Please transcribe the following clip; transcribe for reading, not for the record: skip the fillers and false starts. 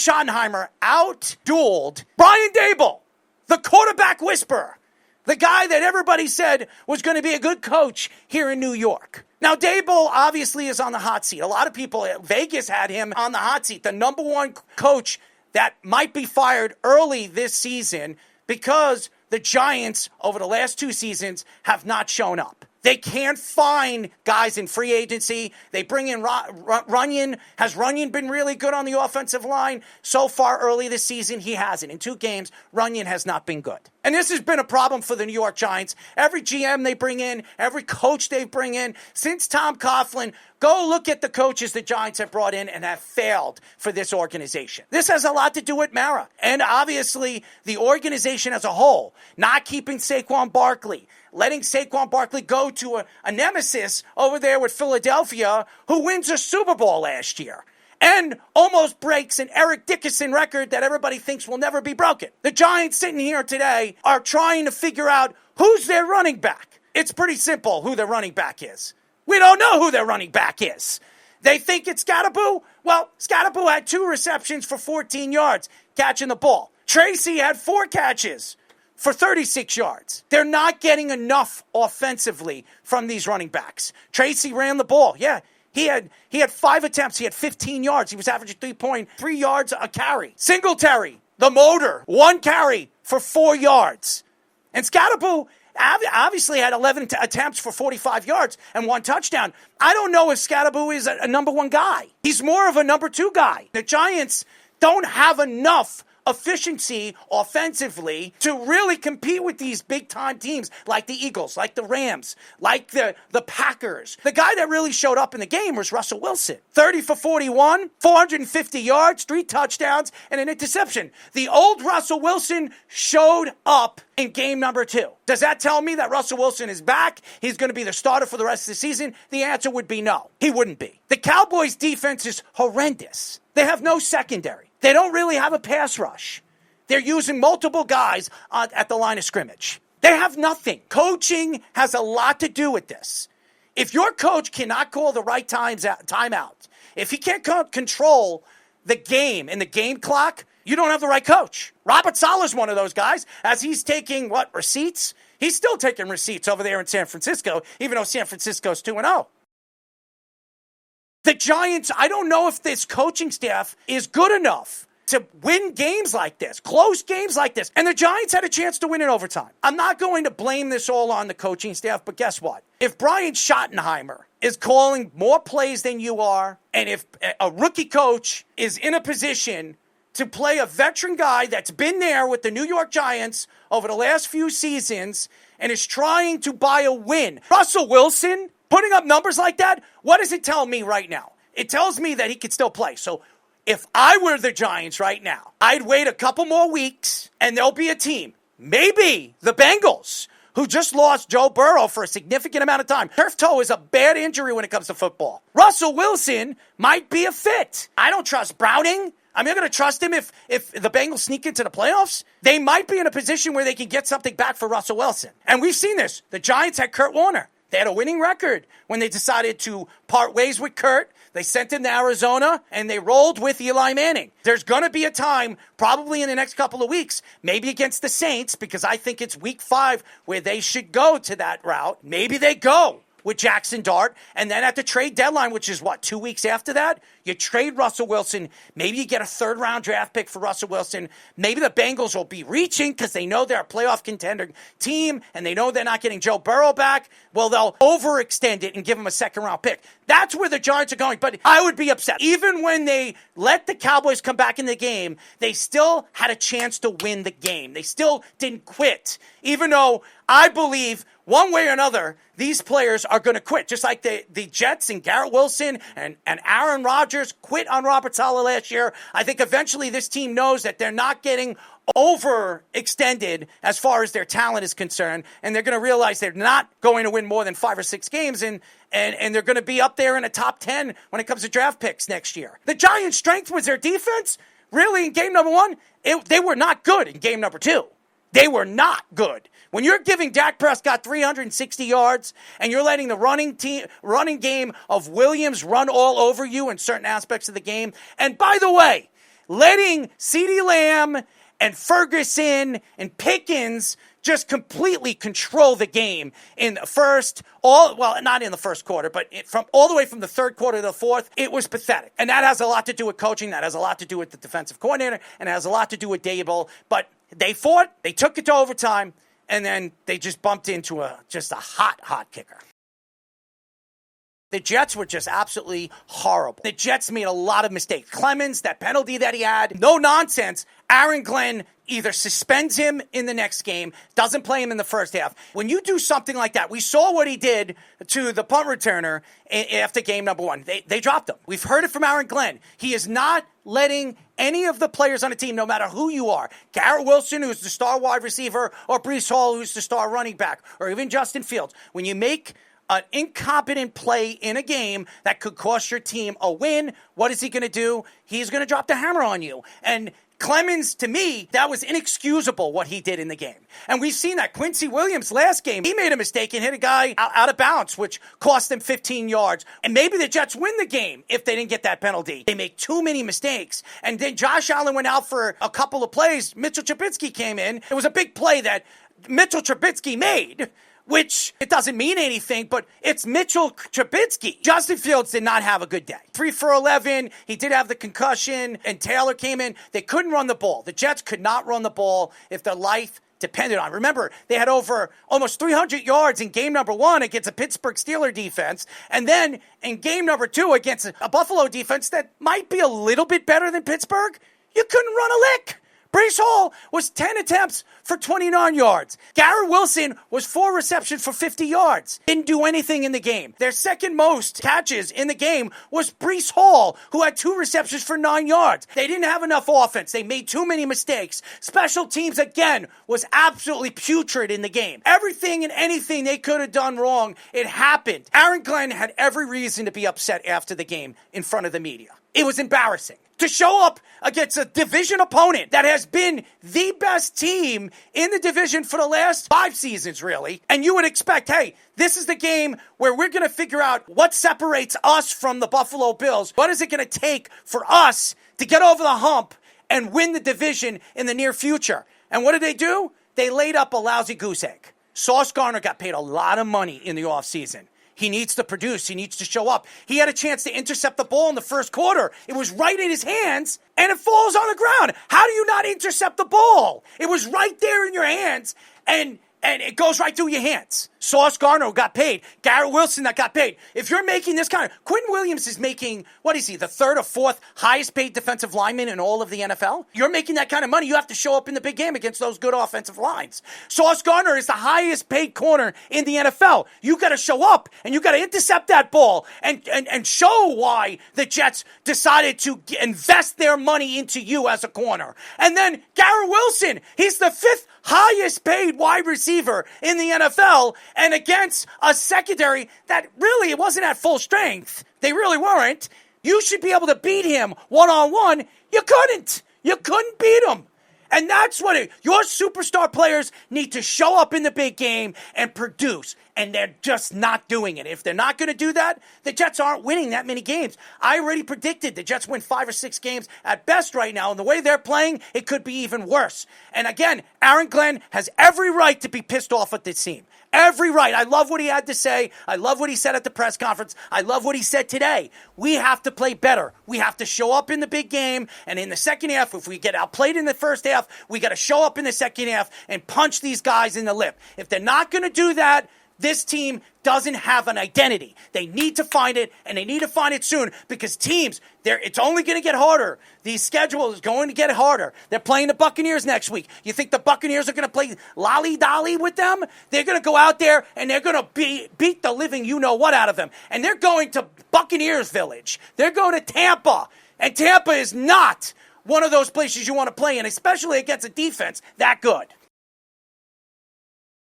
Schottenheimer out-dueled Brian Daboll, the quarterback whisperer, the guy that everybody said was going to be a good coach here in New York. Now, Daboll obviously is on the hot seat. A lot of people, Vegas had him on the hot seat, the number one coach that might be fired early this season because the Giants over the last 2 seasons have not shown up. They can't find guys in free agency. They bring in Runyon. Has Runyon been really good on the offensive line? So far early this season, he hasn't. In 2 games, Runyon has not been good. And this has been a problem for the New York Giants. Every GM they bring in, every coach they bring in, since Tom Coughlin, go look at the coaches the Giants have brought in and have failed for this organization. This has a lot to do with Mara. And obviously, the organization as a whole, not keeping Saquon Barkley, letting Saquon Barkley go to a nemesis over there with Philadelphia, who wins a Super Bowl last year and almost breaks an Eric Dickerson record that everybody thinks will never be broken. The Giants sitting here today are trying to figure out who's their running back. It's pretty simple who their running back is. We don't know who their running back is. They think it's Scatterboo. Well, Scatterboo had 2 receptions for 14 yards catching the ball. Tracy had 4 catches for 36 yards. They're not getting enough offensively from these running backs. Tracy ran the ball. Yeah, he had 5 attempts. He had 15 yards. He was averaging 3.3 yards a carry. Singletary, the motor, 1 carry for 4 yards. And Scatterboo obviously had 11 attempts for 45 yards and 1 touchdown. I don't know if Scatterboo is a number 1 guy. He's more of a number 2 guy. The Giants don't have enough efficiency offensively to really compete with these big-time teams like the Eagles, like the Rams, like the Packers. The guy that really showed up in the game was Russell Wilson. 30 for 41, 450 yards, 3 touchdowns, and an interception. The old Russell Wilson showed up in game number 2. Does that tell me that Russell Wilson is back? He's going to be the starter for the rest of the season? The answer would be no. He wouldn't be. The Cowboys' defense is horrendous. They have no secondary. They don't really have a pass rush. They're using multiple guys at the line of scrimmage. They have nothing. Coaching has a lot to do with this. If your coach cannot call the right timeout, if he can't control the game and the game clock, you don't have the right coach. Robert Saleh's one of those guys. As he's taking, receipts? He's still taking receipts over there in San Francisco, even though San Francisco's 2-0. The Giants, I don't know if this coaching staff is good enough to win games like this, close games like this. And the Giants had a chance to win in overtime. I'm not going to blame this all on the coaching staff, but guess what? If Brian Schottenheimer is calling more plays than you are, and if a rookie coach is in a position to play a veteran guy that's been there with the New York Giants over the last few seasons and is trying to buy a win, Russell Wilson putting up numbers like that, what does it tell me right now? It tells me that he could still play. So if I were the Giants right now, I'd wait a couple more weeks and there'll be a team, maybe the Bengals, who just lost Joe Burrow for a significant amount of time. Turf toe is a bad injury when it comes to football. Russell Wilson might be a fit. I don't trust Browning. I'm not going to trust him if the Bengals sneak into the playoffs. They might be in a position where they can get something back for Russell Wilson. And we've seen this. The Giants had Kurt Warner. They had a winning record when they decided to part ways with Kurt. They sent him to Arizona, and they rolled with Eli Manning. There's going to be a time, probably in the next couple of weeks, maybe against the Saints, because I think it's week 5 where they should go to that route. Maybe they go with Jaxson Dart, and then at the trade deadline, which is 2 weeks after that, you trade Russell Wilson. Maybe you get a 3rd-round draft pick for Russell Wilson. Maybe the Bengals will be reaching because they know they're a playoff contender team, and they know they're not getting Joe Burrow back. Well, they'll overextend it and give him a 2nd-round pick. That's where the Giants are going, but I would be upset. Even when they let the Cowboys come back in the game, they still had a chance to win the game. They still didn't quit, even though I believe one way or another, these players are going to quit. Just like the Jets and Garrett Wilson and Aaron Rodgers quit on Robert Saleh last year. I think eventually this team knows that they're not getting overextended as far as their talent is concerned, and they're going to realize they're not going to win more than 5 or 6 games, and they're going to be up there in the top 10 when it comes to draft picks next year. The Giants' strength was their defense. Really, in game number 1, they were not good in game number 2. They were not good. When you're giving Dak Prescott 360 yards and you're letting the running game of Williams run all over you in certain aspects of the game, and by the way, letting CeeDee Lamb and Ferguson and Pickens just completely control the game in the first, not in the first quarter, but from all the way from the third quarter to the fourth, it was pathetic. And that has a lot to do with coaching. That has a lot to do with the defensive coordinator, and it has a lot to do with Daboll. But they fought, they took it to overtime, and then they just bumped into just a hot kicker. The Jets were just absolutely horrible. The Jets made a lot of mistakes. Clemens, that penalty that he had, no nonsense. Aaron Glenn either suspends him in the next game, doesn't play him in the first half. When you do something like that, we saw what he did to the punt returner after game number one. They dropped him. We've heard it from Aaron Glenn. He is not letting any of the players on the team, no matter who you are, Garrett Wilson, who's the star wide receiver, or Breece Hall, who's the star running back, or even Justin Fields, when you make an incompetent play in a game that could cost your team a win, what is he going to do? He's going to drop the hammer on you. And Clemens, to me, that was inexcusable what he did in the game. And we've seen that. Quincy Williams last game, he made a mistake and hit a guy out of bounds, which cost them 15 yards. And maybe the Jets win the game if they didn't get that penalty. They make too many mistakes. And then Josh Allen went out for a couple of plays. Mitchell Trubisky came in. It was a big play that Mitchell Trubisky made, which it doesn't mean anything, but it's Mitchell Trubisky. Justin Fields did not have a good day. 3 for 11. He did have the concussion, and Taylor came in. They couldn't run the ball. The Jets could not run the ball if their life depended on it. Remember, they had over almost 300 yards in game number one against a Pittsburgh Steelers defense, and then in game number two against a Buffalo defense that might be a little bit better than Pittsburgh. You couldn't run a lick. Breece Hall was 10 attempts for 29 yards. Garrett Wilson was 4 receptions for 50 yards. Didn't do anything in the game. Their second most catches in the game was Breece Hall, who had 2 receptions for 9 yards. They didn't have enough offense. They made too many mistakes. Special teams, again, was absolutely putrid in the game. Everything and anything they could have done wrong, it happened. Aaron Glenn had every reason to be upset after the game in front of the media. It was embarrassing to show up against a division opponent that has been the best team in the division for the last 5 seasons, really. And you would expect, hey, this is the game where we're going to figure out what separates us from the Buffalo Bills. What is it going to take for us to get over the hump and win the division in the near future? And what did they do? They laid up a lousy goose egg. Sauce Gardner got paid a lot of money in the offseason. He needs to produce. He needs to show up. He had a chance to intercept the ball in the first quarter. It was right in his hands, and it falls on the ground. How do you not intercept the ball? It was right there in your hands, and it goes right through your hands. Sauce Gardner got paid. Garrett Wilson that got paid. If you're making this kind of... Quentin Williams is making, what is he, the 3rd or 4th highest paid defensive lineman in all of the NFL? You're making that kind of money. You have to show up in the big game against those good offensive lines. Sauce Gardner is the highest paid corner in the NFL. You got to show up, and you got to intercept that ball and show why the Jets decided to invest their money into you as a corner. And then Garrett Wilson, he's the 5th highest paid wide receiver in the NFL, and against a secondary that really, it wasn't at full strength. They really weren't. You should be able to beat him one-on-one. You couldn't. You couldn't beat him. And that's what your superstar players need to show up in the big game and produce. And they're just not doing it. If they're not going to do that, the Jets aren't winning that many games. I already predicted the Jets win 5 or 6 games at best right now. And the way they're playing, it could be even worse. And again, Aaron Glenn has every right to be pissed off at this team. Every right. I love what he had to say. I love what he said at the press conference. I love what he said today. We have to play better. We have to show up in the big game. And in the second half, if we get outplayed in the first half, we got to show up in the second half and punch these guys in the lip. If they're not going to do that, this team doesn't have an identity. They need to find it, and they need to find it soon, because teams, it's only going to get harder. The schedule is going to get harder. They're playing the Buccaneers next week. You think the Buccaneers are going to play lolly-dolly with them? They're going to go out there, and they're going to beat the living you-know-what out of them. And they're going to Buccaneers Village. They're going to Tampa, and Tampa is not one of those places you want to play in, especially against a defense that good.